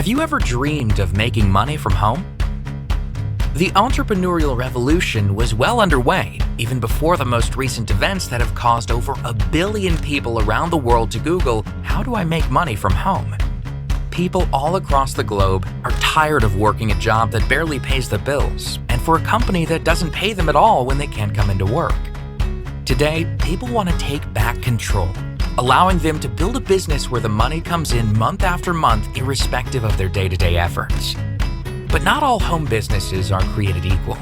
Have you ever dreamed of making money from home? The entrepreneurial revolution was well underway even before the most recent events that have caused over 1 billion people around the world to Google, "How do I make money from home?" People all across the globe are tired of working a job that barely pays the bills and for a company that doesn't pay them at all when they can't come into work. Today, people want to take back control, allowing them to build a business where the money comes in month after month irrespective of their day-to-day efforts. But not all home businesses are created equal.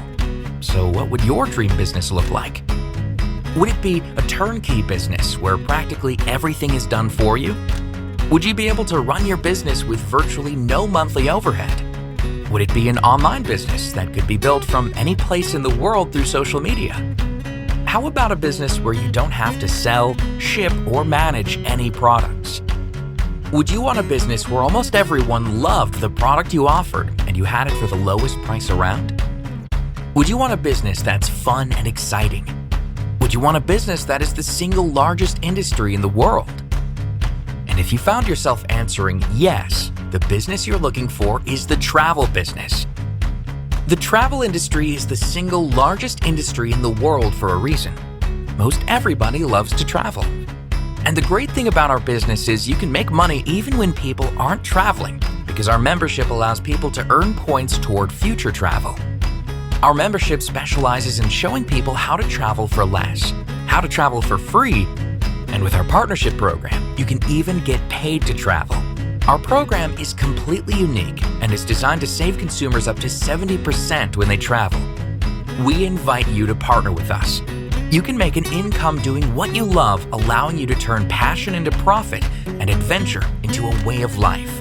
So what would your dream business look like? Would it be a turnkey business where practically everything is done for you? Would you be able to run your business with virtually no monthly overhead? Would it be an online business that could be built from any place in the world through social media? How about a business where you don't have to sell, ship, or manage any products? Would you want a business where almost everyone loved the product you offered and you had it for the lowest price around? Would you want a business that's fun and exciting? Would you want a business that is the single largest industry in the world? And if you found yourself answering yes, the business you're looking for is the travel business. The travel industry is the single largest industry in the world for a reason. Most everybody loves to travel. And the great thing about our business is you can make money even when people aren't traveling because our membership allows people to earn points toward future travel. Our membership specializes in showing people how to travel for less, how to travel for free, and with our partnership program, you can even get paid to travel. Our program is completely unique and is designed to save consumers up to 70% when they travel. We invite you to partner with us. You can make an income doing what you love, allowing you to turn passion into profit and adventure into a way of life.